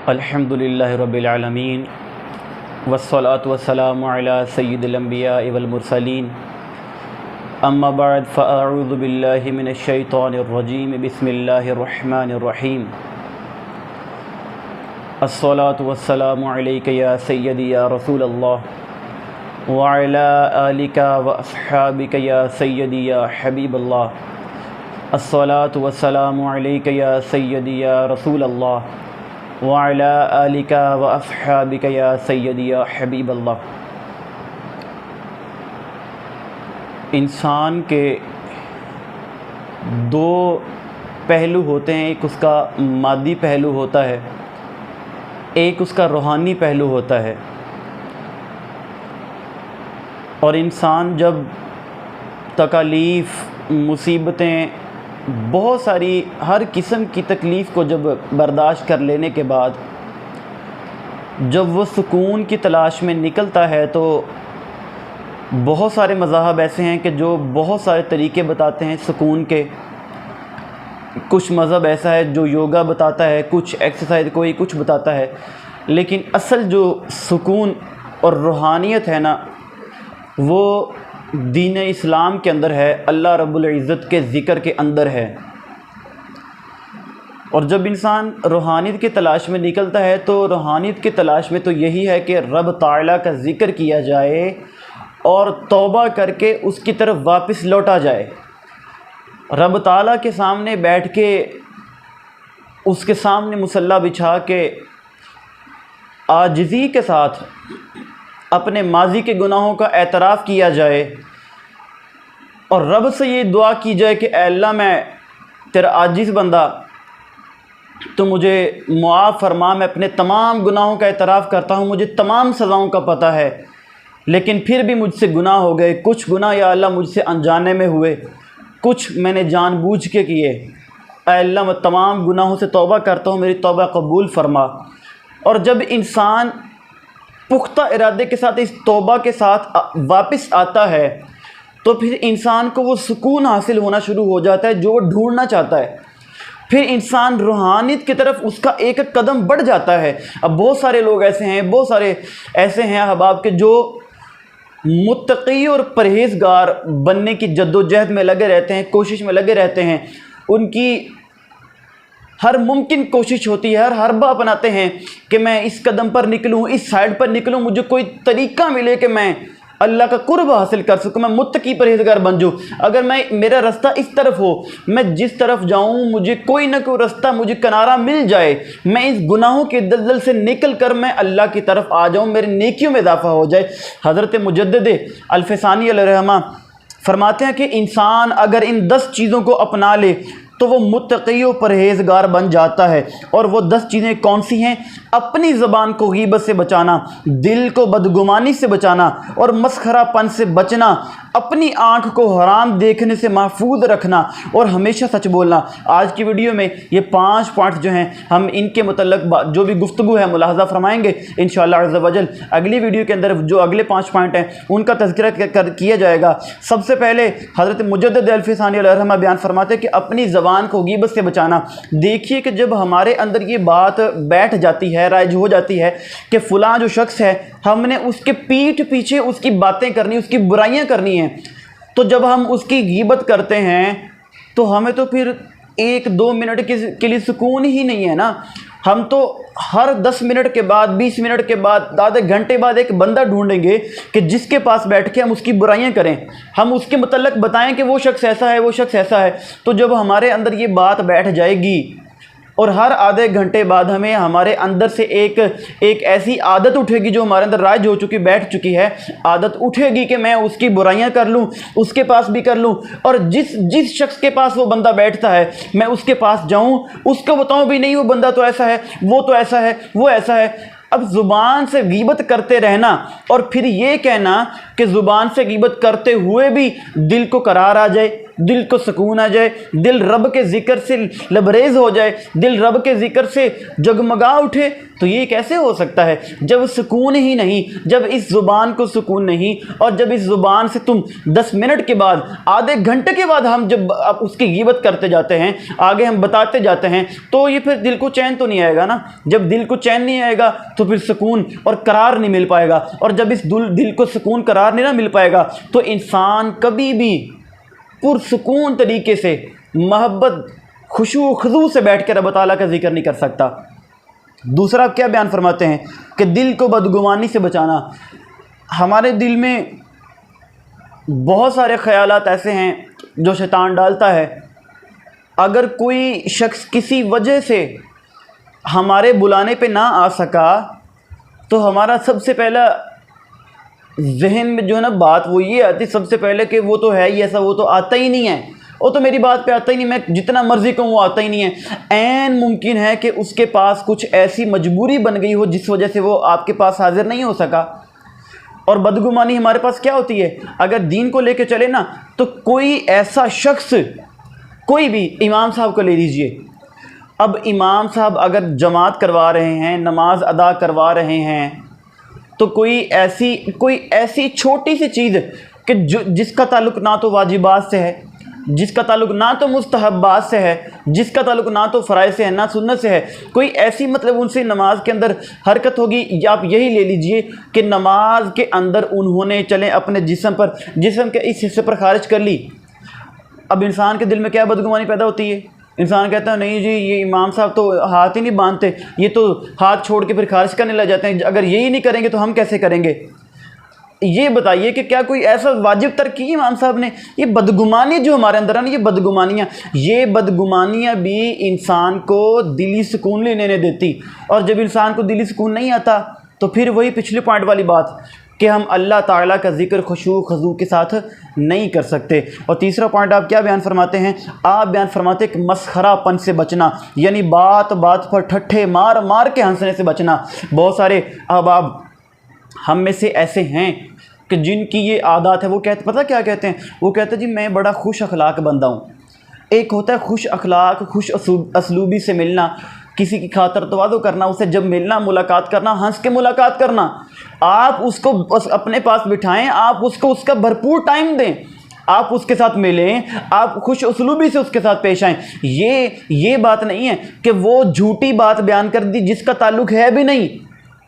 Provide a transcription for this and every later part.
الحمدللہ رب العالمین والصلاة والسلام علی سید الانبیاء والمرسلین اما بعد فاعوذ باللہ من الشیطان الرجیم بسم اللہ الرحمن الرحیم الصلاة والسلام علیک یا سیدی یا رسول اللہ وعلی آلک واصحابک یا سیدی یا حبیب اللہ الصلاة والسلام علیک یا سیدی یا رسول اللہ وعلی آلک واصحابک یا سیدی یا حبیب اللہ۔ انسان کے دو پہلو ہوتے ہیں، ایک اس کا مادی پہلو ہوتا ہے، ایک اس کا روحانی پہلو ہوتا ہے۔ اور انسان جب تکالیف، مصیبتیں، بہت ساری ہر قسم کی تکلیف کو جب برداشت کر لینے کے بعد جب وہ سکون کی تلاش میں نکلتا ہے تو بہت سارے مذاہب ایسے ہیں کہ جو بہت سارے طریقے بتاتے ہیں سکون کے۔ کچھ مذہب ایسا ہے جو یوگا بتاتا ہے، کچھ ایکسرسائز، کوئی کچھ بتاتا ہے، لیکن اصل جو سکون اور روحانیت ہے نا، وہ دین اسلام کے اندر ہے، اللہ رب العزت کے ذکر کے اندر ہے۔ اور جب انسان روحانیت کی تلاش میں نکلتا ہے تو روحانیت کی تلاش میں تو یہی ہے کہ رب تعالیٰ کا ذکر کیا جائے اور توبہ کر کے اس کی طرف واپس لوٹا جائے، رب تعالیٰ کے سامنے بیٹھ کے اس کے سامنے مصلی بچھا کے عاجزی کے ساتھ اپنے ماضی کے گناہوں کا اعتراف کیا جائے اور رب سے یہ دعا کی جائے کہ اے اللہ، میں تیرا عاجز بندہ، تو مجھے معاف فرما، میں اپنے تمام گناہوں کا اعتراف کرتا ہوں، مجھے تمام سزاؤں کا پتہ ہے، لیکن پھر بھی مجھ سے گناہ ہو گئے، کچھ گناہ یا اللہ مجھ سے انجانے میں ہوئے، کچھ میں نے جان بوجھ کے کیے، اے اللہ میں تمام گناہوں سے توبہ کرتا ہوں، میری توبہ قبول فرما۔ اور جب انسان پختہ ارادے کے ساتھ اس توبہ کے ساتھ واپس آتا ہے تو پھر انسان کو وہ سکون حاصل ہونا شروع ہو جاتا ہے جو وہ ڈھونڈنا چاہتا ہے۔ پھر انسان روحانیت کی طرف اس کا ایک ایک قدم بڑھ جاتا ہے۔ اب بہت سارے لوگ بہت سارے ایسے ہیں احباب کے جو متقی اور پرہیزگار بننے کی جد و جہد میں لگے رہتے ہیں، کوشش میں لگے رہتے ہیں، ان کی ہر ممکن کوشش ہوتی ہے، ہر حربہ اپناتے ہیں کہ میں اس قدم پر نکلوں، اس سائڈ پر نکلوں، مجھے کوئی طریقہ ملے کہ میں اللہ کا قرب حاصل کر سکوں، میں متقی پرہیزگار بن جاؤں۔ اگر میرا رستہ اس طرف ہو، میں جس طرف جاؤں مجھے کوئی نہ کوئی رستہ، مجھے کنارہ مل جائے، میں اس گناہوں کے دلدل سے نکل کر میں اللہ کی طرف آ جاؤں، میری نیکیوں میں اضافہ ہو جائے۔ حضرت مجدد الفسانی علیہ الرحمہ فرماتے ہیں کہ انسان اگر ان 10 چیزوں کو اپنا لے تو وہ متقی و پرہیزگار بن جاتا ہے۔ اور وہ 10 چیزیں کون سی ہیں؟ اپنی زبان کو غیبت سے بچانا، دل کو بدگمانی سے بچانا اور مسخرہ پن سے بچنا، اپنی آنکھ کو حرام دیکھنے سے محفوظ رکھنا اور ہمیشہ سچ بولنا۔ آج کی ویڈیو میں یہ 5 پوائنٹ جو ہیں ہم ان کے متعلق جو بھی گفتگو ہے ملاحظہ فرمائیں گے انشاءاللہ عز و جل۔ اگلی ویڈیو کے اندر جو اگلے 5 پوائنٹ ہیں ان کا تذکرہ کیا جائے گا۔ سب سے پہلے حضرت مجدد الفسانی علیہ الرحمہ بیان فرماتے ہیں کہ اپنی زبان کو غیبت سے بچانا۔ دیکھیے کہ جب ہمارے اندر یہ بات بیٹھ جاتی ہے، رائج ہو جاتی ہے کہ فلاں جو شخص ہے، ہم نے اس کے پیٹھ پیچھے اس کی باتیں کرنی، اس کی برائیاں کرنی ہیں، تو جب ہم اس کی غیبت کرتے ہیں تو ہمیں تو پھر 1-2 منٹ کے لیے سکون ہی نہیں ہے نا۔ ہم تو ہر 10 منٹ کے بعد، 20 منٹ کے بعد، آدھے گھنٹے بعد ایک بندہ ڈھونڈیں گے کہ جس کے پاس بیٹھ کے ہم اس کی برائیاں کریں، ہم اس کے متعلق بتائیں کہ وہ شخص ایسا ہے، وہ شخص ایسا ہے۔ تو جب ہمارے اندر یہ بات بیٹھ جائے گی اور ہر آدھے گھنٹے بعد ہمیں ہمارے اندر سے ایک ایسی عادت اٹھے گی جو ہمارے اندر رائج ہو چکی، بیٹھ چکی ہے، عادت اٹھے گی کہ میں اس کی برائیاں کر لوں، اس کے پاس بھی کر لوں، اور جس شخص کے پاس وہ بندہ بیٹھتا ہے میں اس کے پاس جاؤں، اس کو بتاؤں بھی نہیں وہ بندہ تو ایسا ہے، وہ تو ایسا ہے، وہ ایسا ہے۔ اب زبان سے غیبت کرتے رہنا اور پھر یہ کہنا کہ زبان سے غیبت کرتے ہوئے بھی دل کو قرار آ جائے، دل کو سکون آ جائے, دل رب کے ذکر سے لبریز ہو جائے, دل رب کے ذکر سے جگمگا اٹھے, تو یہ کیسے ہو سکتا ہے جب سکون ہی نہیں, جب اس زبان کو سکون نہیں, اور جب اس زبان سے تم 10 منٹ کے بعد, آدھے گھنٹے کے بعد ہم جب اس کی غیبت کرتے جاتے ہیں, آگے ہم بتاتے جاتے ہیں, تو یہ پھر دل کو چین تو نہیں آئے گا نا. جب دل کو چین نہیں آئے گا تو پھر سکون اور قرار نہیں مل پائے گا, اور جب اس دل کو سکون قرار نہیں نہ مل پائے گا تو انسان کبھی بھی پرسکون طریقے سے محبت خشوع و خضوع سے بیٹھ کے رب تعالیٰ کا ذکر نہیں کر سکتا. دوسرا آپ کیا بیان فرماتے ہیں کہ دل کو بدگمانی سے بچانا. ہمارے دل میں بہت سارے خیالات ایسے ہیں جو شیطان ڈالتا ہے. اگر کوئی شخص کسی وجہ سے ہمارے بلانے پہ نہ آ سکا تو ہمارا سب سے پہلا ذہن میں جو ہے نا بات وہ یہ آتی سب سے پہلے کہ وہ تو ہے ہی ایسا, وہ تو آتا ہی نہیں ہے, وہ تو میری بات پہ آتا ہی نہیں, میں جتنا مرضی کہوں وہ آتا ہی نہیں ہے. عین ممکن ہے کہ اس کے پاس کچھ ایسی مجبوری بن گئی ہو جس وجہ سے وہ آپ کے پاس حاضر نہیں ہو سکا. اور بدگمانی ہمارے پاس کیا ہوتی ہے, اگر دین کو لے کے چلے نا تو کوئی ایسا شخص, کوئی بھی, امام صاحب کو لے لیجئے. اب امام صاحب اگر جماعت کروا رہے ہیں, نماز ادا کروا رہے ہیں, تو کوئی ایسی چھوٹی سی چیز کہ جس کا تعلق نہ تو واجبات سے ہے, جس کا تعلق نہ تو مستحبات سے ہے, جس کا تعلق نہ تو فرائض سے ہے نہ سنت سے ہے, کوئی ایسی مطلب ان سے نماز کے اندر حرکت ہوگی, یا آپ یہی لے لیجئے کہ نماز کے اندر انہوں نے چلیں اپنے جسم کے اس حصے پر خارج کر لی. اب انسان کے دل میں کیا بدگمانی پیدا ہوتی ہے, انسان کہتا ہے نہیں جی یہ امام صاحب تو ہاتھ ہی نہیں باندھتے, یہ تو ہاتھ چھوڑ کے پھر خارج کرنے لگ جاتے ہیں, اگر یہی نہیں کریں گے تو ہم کیسے کریں گے. یہ بتائیے کہ کیا کوئی ایسا واجب ترک کی امام صاحب نے؟ یہ بدگمانی جو ہمارے اندر ہے نا, یہ بدگمانیاں بھی انسان کو دلی سکون لینے نہیں دیتی. اور جب انسان کو دلی سکون نہیں آتا تو پھر وہی پچھلے پوائنٹ والی بات کہ ہم اللہ تعالیٰ کا ذکر خشوع خضوع کے ساتھ نہیں کر سکتے. اور تیسرا پوائنٹ آپ کیا بیان فرماتے ہیں, آپ بیان فرماتے ہیں کہ مسخرہ پن سے بچنا, یعنی بات بات پر ٹھٹھے مار مار کے ہنسنے سے بچنا. بہت سارے احباب ہم میں سے ایسے ہیں کہ جن کی یہ عادات ہے, وہ پتہ کیا کہتے ہیں, وہ کہتے ہیں جی میں بڑا خوش اخلاق بندہ ہوں. ایک ہوتا ہے خوش اخلاق, خوش اسلوبی سے ملنا, کسی کی خاطر تواضع کرنا, اسے جب ملنا ملاقات کرنا, ہنس کے ملاقات کرنا. آپ اس کو اپنے پاس بٹھائیں, آپ اس کو اس کا بھرپور ٹائم دیں, آپ اس کے ساتھ ملیں, آپ خوش اسلوبی سے اس کے ساتھ پیش آئیں. یہ بات نہیں ہے کہ وہ جھوٹی بات بیان کر دی جس کا تعلق ہے بھی نہیں,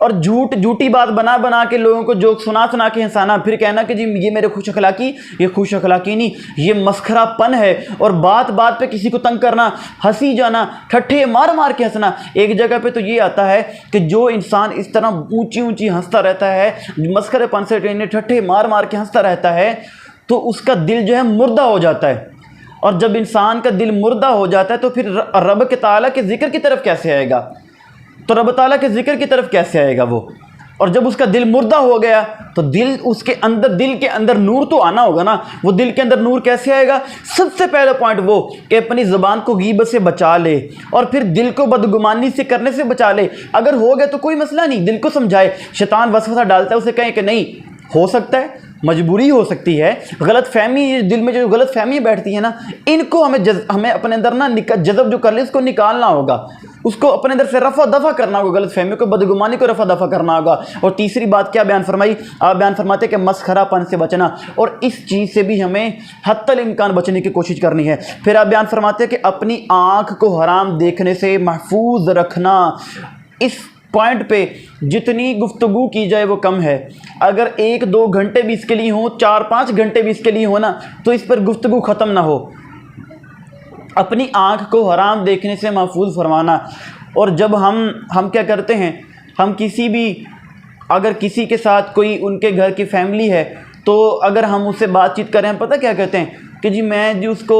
اور جھوٹی بات بنا کے لوگوں کو جوک سنا کے ہنسانا, پھر کہنا کہ جی یہ میرے خوش اخلاقی. یہ خوش اخلاقی نہیں, یہ مسخرہ پن ہے. اور بات بات پہ کسی کو تنگ کرنا, ہنسی جانا, ٹھٹھے مار کے ہنسنا. ایک جگہ پہ تو یہ آتا ہے کہ جو انسان اس طرح اونچی ہنستا رہتا ہے, مسخرے پن سے ٹھٹھے مار کے ہنستا رہتا ہے, تو اس کا دل جو ہے مردہ ہو جاتا ہے. اور جب انسان کا دل مردہ ہو جاتا ہے تو پھر رب کے تعالیٰ کے ذکر کی طرف کیسے آئے گا, تو رب تعالیٰ کے ذکر کی طرف کیسے آئے گا وہ. اور جب اس کا دل مردہ ہو گیا تو دل کے اندر نور تو آنا ہوگا نا. وہ دل کے اندر نور کیسے آئے گا؟ سب سے پہلا پوائنٹ وہ کہ اپنی زبان کو غیبت سے بچا لے, اور پھر دل کو بدگمانی سے کرنے سے بچا لے. اگر ہو گیا تو کوئی مسئلہ نہیں, دل کو سمجھائے. شیطان وسوسہ ڈالتا ہے, اسے کہیں کہ نہیں ہو سکتا ہے, مجبوری ہو سکتی ہے, غلط فہمی, دل میں جو غلط فہمی بیٹھتی ہے نا, ان کو ہمیں اپنے اندر نا جذب جو کر لے اس کو نکالنا ہوگا, اس کو اپنے اندر سے رفع دفع کرنا ہوگا, غلط فہمی کو, بدگمانی کو رفع دفع کرنا ہوگا. اور تیسری بات کیا بیان فرمائی, آپ بیان فرماتے کہ مسخرہ پن سے بچنا, اور اس چیز سے بھی ہمیں حتی الامکان بچنے کی کوشش کرنی ہے. پھر آپ بیان فرماتے کہ اپنی آنکھ کو حرام دیکھنے سے محفوظ رکھنا. اس پوائنٹ پہ جتنی گفتگو کی جائے وہ کم ہے. اگر 1-2 گھنٹے بھی اس کے لیے ہوں, 4-5 گھنٹے بھی اس کے لیے ہو نا, تو اس پر گفتگو ختم نہ ہو. اپنی آنکھ کو حرام دیکھنے سے محفوظ فرمانا. اور جب ہم کیا کرتے ہیں, ہم اگر کسی کے ساتھ کوئی ان کے گھر کی فیملی ہے, تو اگر ہم اس سے بات چیت کریں, پتہ کیا کہتے ہیں کہ جی میں اس کو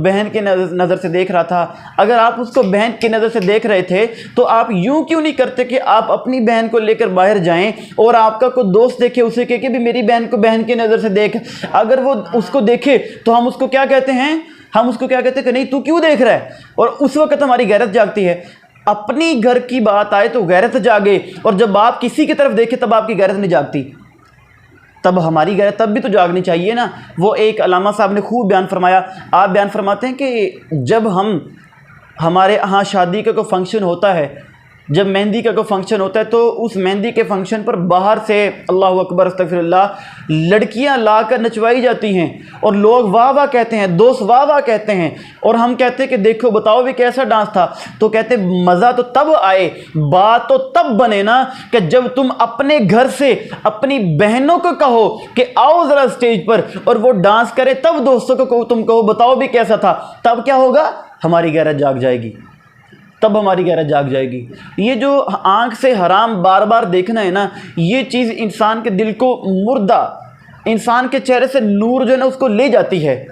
بہن کے نظر سے دیکھ رہا تھا. اگر آپ اس کو بہن کی نظر سے دیکھ رہے تھے تو آپ یوں کیوں نہیں کرتے کہ آپ اپنی بہن کو لے کر باہر جائیں, اور آپ کا کوئی دوست دیکھے, اسے کہے کہ بھی میری بہن کو بہن کی نظر سے دیکھ. اگر وہ اس کو دیکھے تو ہم اس کو کیا کہتے ہیں, کہ نہیں تو کیوں دیکھ رہا ہے, اور اس وقت ہماری غیرت جاگتی ہے. اپنی گھر کی بات آئے تو غیرت جاگے, اور جب آپ کسی کی طرف دیکھیں تب آپ کی غیرت نہیں جاگتی. تب ہماری غیرت تب بھی تو جاگنی چاہیے نا۔ وہ ایک علامہ صاحب نے خوب بیان فرمایا، آپ بیان فرماتے ہیں کہ جب ہمارے ہاں شادی کا کوئی فنکشن ہوتا ہے، جب مہندی کا کوئی فنکشن ہوتا ہے تو اس مہندی کے فنکشن پر باہر سے اللہ اکبر استغفر اللہ لڑکیاں لا کر نچوائی جاتی ہیں، اور لوگ واہ واہ کہتے ہیں، دوست واہ واہ کہتے ہیں، اور ہم کہتے ہیں کہ دیکھو بتاؤ بھی کیسا ڈانس تھا، تو کہتے ہیں مزہ تو تب آئے، بات تو تب بنے نا کہ جب تم اپنے گھر سے اپنی بہنوں کو کہو کہ آؤ ذرا اسٹیج پر اور وہ ڈانس کرے، تب دوستوں کو تم کہو بتاؤ بھی کیسا تھا، تب کیا ہوگا؟ ہماری غیرت جاگ جائے گی، تب ہماری غیرت جاگ جائے گی۔ یہ جو آنکھ سے حرام بار بار دیکھنا ہے نا، یہ چیز انسان کے دل کو مردہ، انسان کے چہرے سے نور جو ہے نا اس کو لے جاتی ہے۔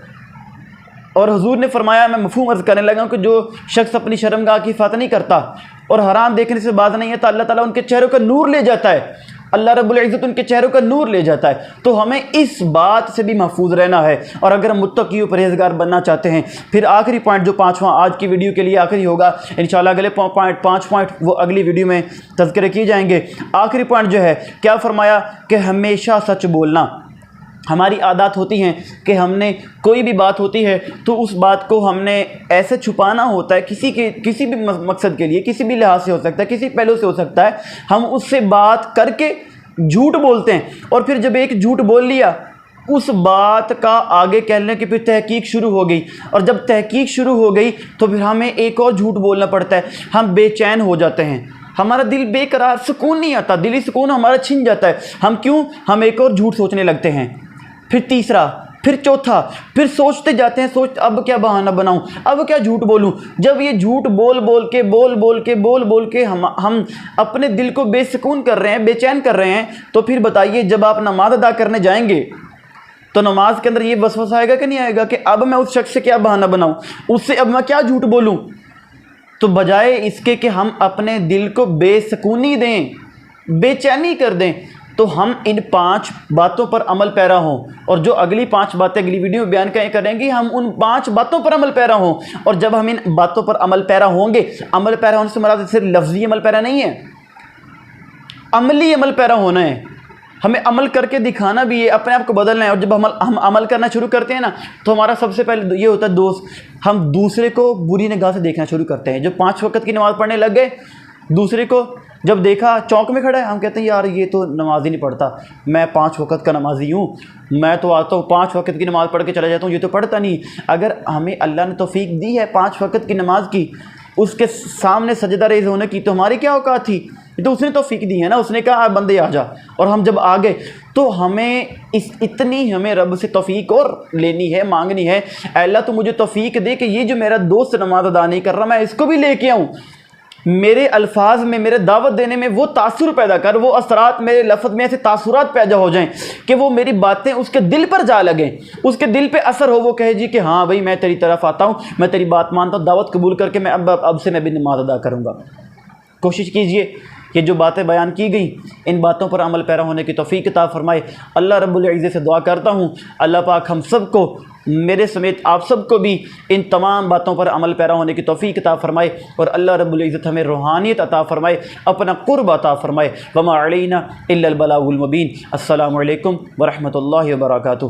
اور حضور نے فرمایا، میں مفہوم عرض کرنے لگا ہوں، کہ جو شخص اپنی شرمگاہ کی حفاظت نہیں کرتا اور حرام دیکھنے سے باز نہیں ہے تو اللہ تعالیٰ ان کے چہروں کا نور لے جاتا ہے، اللہ رب العزت ان کے چہروں کا نور لے جاتا ہے۔ تو ہمیں اس بات سے بھی محفوظ رہنا ہے، اور اگر ہم متقی و پرہیزگار بننا چاہتے ہیں، پھر آخری پوائنٹ جو پانچواں آج کی ویڈیو کے لیے آخری ہوگا، انشاءاللہ اگلے پانچ پوائنٹ وہ اگلی ویڈیو میں تذکرے کیے جائیں گے۔ آخری پوائنٹ جو ہے کیا فرمایا کہ ہمیشہ سچ بولنا۔ ہماری عادات ہوتی ہیں کہ ہم نے کوئی بھی بات ہوتی ہے تو اس بات کو ہم نے ایسے چھپانا ہوتا ہے، کسی بھی مقصد کے لیے، کسی بھی لحاظ سے ہو سکتا ہے، کسی پہلو سے ہو سکتا ہے، ہم اس سے بات کر کے جھوٹ بولتے ہیں، اور پھر جب ایک جھوٹ بول لیا اس بات کا آگے کہنے کی پھر تحقیق شروع ہو گئی، اور جب تحقیق شروع ہو گئی تو پھر ہمیں ایک اور جھوٹ بولنا پڑتا ہے، ہم بے چین ہو جاتے ہیں، ہمارا دل بے قرار، سکون نہیں آتا، دلی سکون ہمارا چھن جاتا ہے۔ ہم کیوں؟ ہم ایک اور جھوٹ سوچنے لگتے ہیں، پھر تیسرا، پھر چوتھا، پھر سوچتے جاتے ہیں، اب کیا بہانہ بناؤں، اب کیا جھوٹ بولوں۔ جب یہ جھوٹ بول کے ہم اپنے دل کو بے سکون کر رہے ہیں، بے چین کر رہے ہیں، تو پھر بتائیے جب آپ نماز ادا کرنے جائیں گے تو نماز کے اندر یہ وسوسہ آئے گا کہ نہیں آئے گا کہ اب میں اس شخص سے کیا بہانہ بناؤں، اس سے اب میں کیا جھوٹ بولوں؟ تو بجائے اس کے کہ ہم اپنے دل کو بے سکونی دیں، بے چینی کر دیں، تو ہم ان 5 باتوں پر عمل پیرا ہوں، اور جو اگلی 5 باتیں اگلی ویڈیو میں بیان کریں گے، ہم ان 5 باتوں پر عمل پیرا ہوں۔ اور جب ہم ان باتوں پر عمل پیرا ہوں گے، عمل پیرا ہونے سے مراد صرف لفظی عمل پیرا نہیں ہے، عملی عمل پیرا ہونا ہے، ہمیں عمل کر کے دکھانا بھی ہے، اپنے آپ کو بدلنا ہے۔ اور جب ہم عمل کرنا شروع کرتے ہیں نا، تو ہمارا سب سے پہلے یہ ہوتا ہے دوست، ہم دوسرے کو بری نگاہ سے دیکھنا شروع کرتے ہیں۔ جب 5 وقت کی نماز پڑھنے لگ گئے، دوسرے کو جب دیکھا چوک میں کھڑا ہے، ہم کہتے ہیں یار یہ تو نماز ہی نہیں پڑھتا، میں 5 وقت کا نمازی ہوں، میں تو آتا ہوں 5 وقت کی نماز پڑھ کے چلا جاتا ہوں، یہ تو پڑھتا نہیں۔ اگر ہمیں اللہ نے توفیق دی ہے 5 وقت کی نماز کی، اس کے سامنے سجدہ ریز ہونے کی، تو ہماری کیا اوقات تھی؟ یہ تو اس نے توفیق دی ہے نا، اس نے کہا بندے آ جا، اور ہم جب آ گئے تو ہمیں اتنی ہمیں رب سے توفیق اور لینی ہے، مانگنی ہے، اے اللہ تو مجھے توفیق دے کہ یہ جو میرا دوست نماز ادا نہیں کر رہا، میں اس کو بھی لے کے آؤں، میرے الفاظ میں، میرے دعوت دینے میں وہ تاثر پیدا کر، وہ اثرات میرے لفظ میں ایسے تاثرات پیدا ہو جائیں کہ وہ میری باتیں اس کے دل پر جا لگیں، اس کے دل پہ اثر ہو، وہ کہے جی کہ ہاں بھائی میں تیری طرف آتا ہوں، میں تیری بات مانتا ہوں، دعوت قبول کر کے میں اب سے میں بھی نماز ادا کروں گا۔ کوشش کیجئے کہ جو باتیں بیان کی گئیں ان باتوں پر عمل پیرا ہونے کی توفیق عطا فرمائے۔ اللہ رب العزت سے دعا کرتا ہوں اللہ پاک ہم سب کو، میرے سمیت آپ سب کو بھی ان تمام باتوں پر عمل پیرا ہونے کی توفیق عطا فرمائے، اور اللہ رب العزت ہمیں روحانیت عطا فرمائے، اپنا قرب عطا فرمائے۔ وما علینا الا البلاغ المبین۔ السلام علیکم ورحمۃ اللہ وبرکاتہ۔